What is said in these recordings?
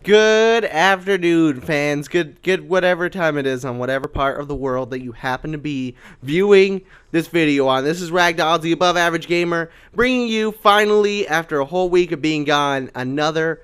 Good afternoon, fans. Good whatever time it is on whatever part of the world that you happen to be viewing this video on. This is Ragdols, the above average gamer, bringing you finally, after a whole week of being gone, another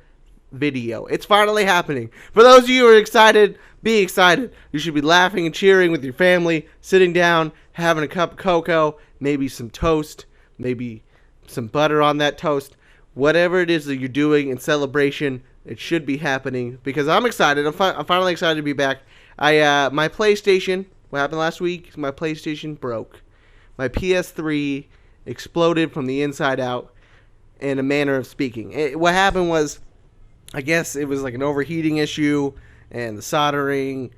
video. It's finally happening. For those of you who are excited, be excited. You should be laughing and cheering with your family, sitting down, having a cup of cocoa, maybe some toast, maybe some butter on that toast. Whatever it is that you're doing in celebration, it should be happening because I'm excited. I'm finally excited to be back. My PlayStation. What happened last week? My PlayStation broke. My PS3 exploded from the inside out, in a manner of speaking. What happened was, I guess it was like an overheating issue, and the soldering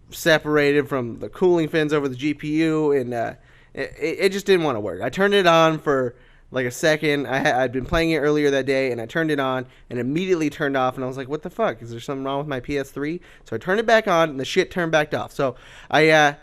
separated from the cooling fins over the GPU, and it just didn't want to work. I turned it on for like a second. I'd been playing it earlier that day, and I turned it on and immediately turned off, and I was like, what the fuck? Is there something wrong with my PS3? So I turned it back on, and the shit turned back off. So I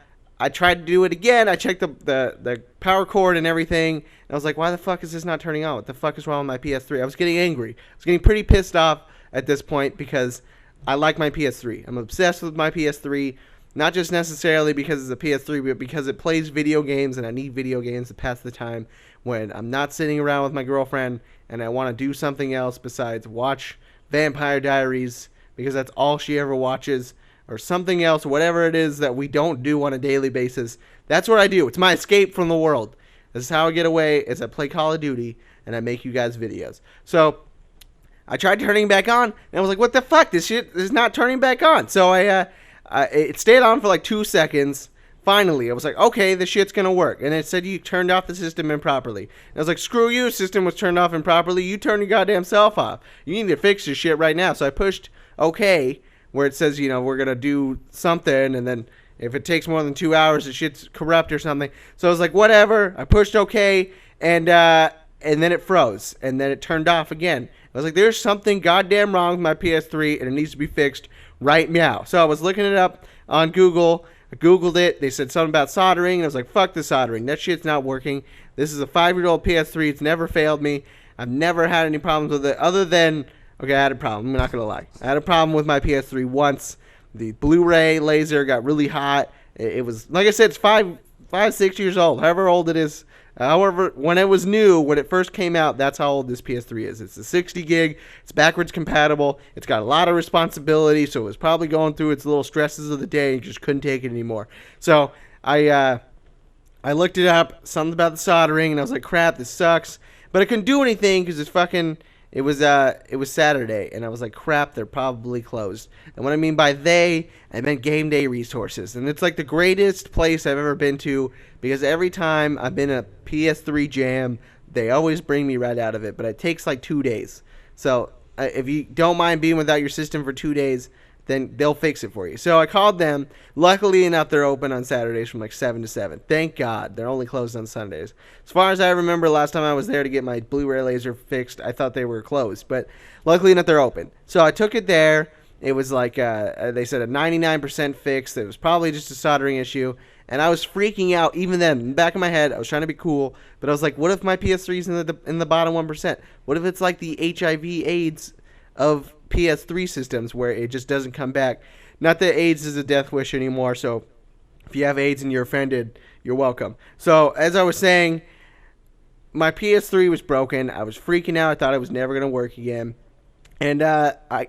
tried to do it again. I checked the power cord and everything, and I was like, why the fuck is this not turning on? What the fuck is wrong with my PS3? I was getting angry. I was getting pretty pissed off at this point because I like my PS3. I'm obsessed with my PS3. Not just necessarily because it's a PS3, but because it plays video games, and I need video games to pass the time when I'm not sitting around with my girlfriend and I want to do something else besides watch Vampire Diaries, because that's all she ever watches, or something else, whatever it is that we don't do on a daily basis. That's what I do. It's my escape from the world. This is how I get away, is I play Call of Duty and I make you guys videos. So I tried turning back on, and I was like, what the fuck? This shit is not turning back on. So it stayed on for like 2 seconds. Finally, I was like, okay, this shit's gonna work. And it said you turned off the system improperly. And I was like, screw you, system was turned off improperly. You turned your goddamn self off. You need to fix your shit right now. So I pushed okay, where it says, we're gonna do something, and then if it takes more than 2 hours, the shit's corrupt or something. So I was like, whatever. I pushed okay, and then it froze, and then it turned off again. I was like, there's something goddamn wrong with my PS3, and it needs to be fixed right now. So I was looking it up on Google. I Googled it. They said something about soldering, and I was like, fuck the soldering. That shit's not working. This is a 5-year-old PS3. It's never failed me. I've never had any problems with it other than, okay, I had a problem. I'm not going to lie. I had a problem with my PS3 once. The Blu-ray laser got really hot. It was, like I said, it's 6 years old, however old it is. However, when it was new, when it first came out, that's how old this PS3 is. It's a 60 gig. It's backwards compatible. It's got a lot of responsibility, so it was probably going through its little stresses of the day and just couldn't take it anymore. So I looked it up, something about the soldering, and I was like, crap, this sucks. But I couldn't do anything because it was Saturday, and I was like, crap, they're probably closed. And what I mean by they, I meant Game Day Resources. And it's like the greatest place I've ever been to, because every time I've been in a PS3 jam, they always bring me right out of it. But it takes like 2 days. So if you don't mind being without your system for 2 days, then they'll fix it for you. So I called them. Luckily enough, they're open on Saturdays from like 7 to 7. Thank God. They're only closed on Sundays. As far as I remember, last time I was there to get my Blu-ray laser fixed, I thought they were closed. But luckily enough, they're open. So I took it there. It was like, they said a 99% fix. It was probably just a soldering issue. And I was freaking out even then. In the back of my head, I was trying to be cool. But I was like, what if my PS3's in the bottom 1%? What if it's like the HIV AIDS of PS3 systems, where it just doesn't come back? Not that AIDS is a death wish anymore, so if you have AIDS and you're offended, you're welcome. So as I was saying, my PS3 was broken. I was freaking out. I thought it was never going to work again. And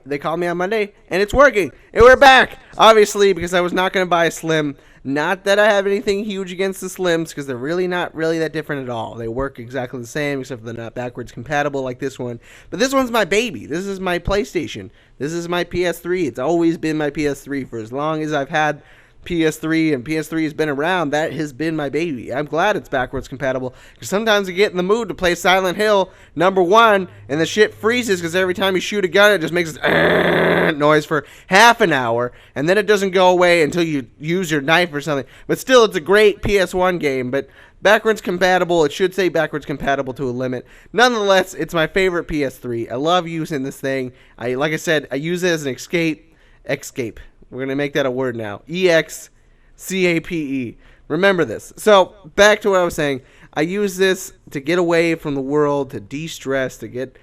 they called me on Monday, and it's working. And we're back, obviously, because I was not going to buy a Slim. Not that I have anything huge against the Slims, because they're really not really that different at all. They work exactly the same, except for they're not backwards compatible like this one. But this one's my baby. This is my PlayStation. This is my PS3. It's always been my PS3 for as long as I've had PS3, and PS3 has been around. That has been my baby. I'm glad it's backwards compatible, because sometimes I get in the mood to play Silent Hill #1, and the shit freezes because every time you shoot a gun, it just makes this noise for half an hour, and then it doesn't go away until you use your knife or something. But still, it's a great PS1 game, but backwards compatible. It should say backwards compatible to a limit. Nonetheless, it's my favorite PS3. I love using this thing. Like I said, I use it as an escape. We're going to make that a word now. EXCAPE. Remember this. So, back to what I was saying. I use this to get away from the world, to de-stress, to get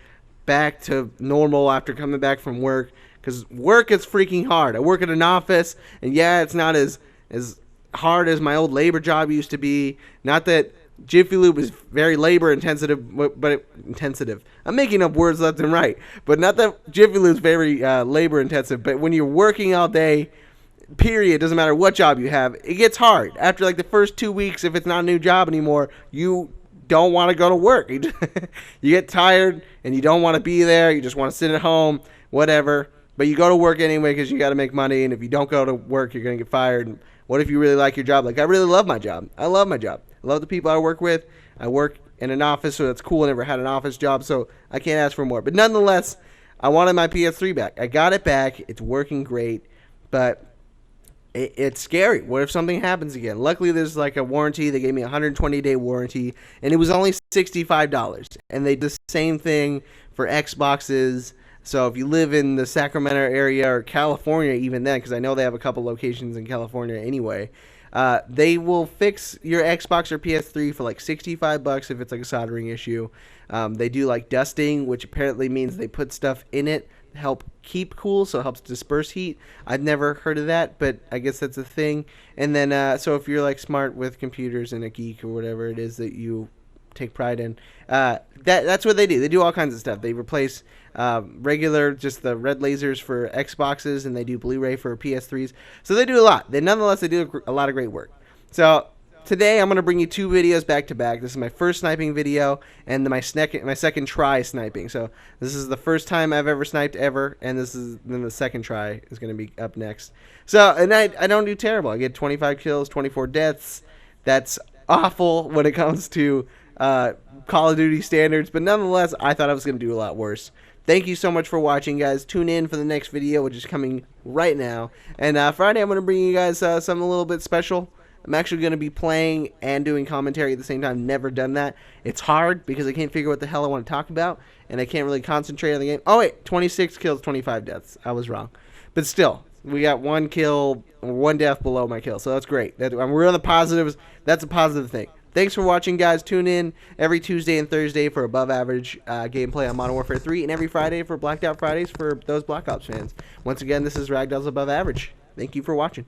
back to normal after coming back from work, because work is freaking hard. I work at an office, and yeah, it's not as hard as my old labor job used to be. Not that Jiffy Lube is very labor intensive, but intensive. I'm making up words left and right, but not that Jiffy Lube is very labor intensive. But when you're working all day, period, doesn't matter what job you have, it gets hard. After like the first 2 weeks, if it's not a new job anymore, you don't want to go to work. You get tired and you don't want to be there. You just want to sit at home, whatever. But you go to work anyway because you got to make money. And if you don't go to work, you're going to get fired. And what if you really like your job? Like, I really love my job. I love my job. I love the people I work with. I work in an office, so that's cool. I never had an office job, so I can't ask for more. But nonetheless, I wanted my PS3 back. I got it back. It's working great. But it's scary. What if something happens again? Luckily, there's like a warranty. They gave me a 120-day warranty, and it was only $65. And they did the same thing for Xboxes. So if you live in the Sacramento area or California, even then, because I know they have a couple locations in California anyway, they will fix your Xbox or PS3 for like $65 if it's like a soldering issue. They do like dusting, which apparently means they put stuff in it help keep cool, so it helps disperse heat. I've never heard of that, but I guess that's a thing. And then so if you're like smart with computers and a geek or whatever it is that you take pride in, that's what they do. They do all kinds of stuff. They replace regular, just the red lasers for Xboxes, and they do Blu-ray for PS3s. So they do a lot. Nonetheless, they do a lot of great work. So today I'm going to bring you two videos back to back. This is my first sniping video and my second try sniping. So this is the first time I've ever sniped ever, and then the second try is going to be up next. So, and I don't do terrible. I get 25 kills, 24 deaths. That's awful when it comes to Call of Duty standards, but nonetheless, I thought I was going to do a lot worse. Thank you so much for watching, guys. Tune in for the next video, which is coming right now. And Friday, I'm going to bring you guys something a little bit special. I'm actually going to be playing and doing commentary at the same time. Never done that. It's hard because I can't figure what the hell I want to talk about, and I can't really concentrate on the game. Oh, wait, 26 kills, 25 deaths. I was wrong. But still, we got one kill, one death below my kill, so that's great. We're on the positives. That's a positive thing. Thanks for watching, guys. Tune in every Tuesday and Thursday for above average gameplay on Modern Warfare 3, and every Friday for Blacked Out Fridays for those Black Ops fans. Once again, this is Ragdols Above Average. Thank you for watching.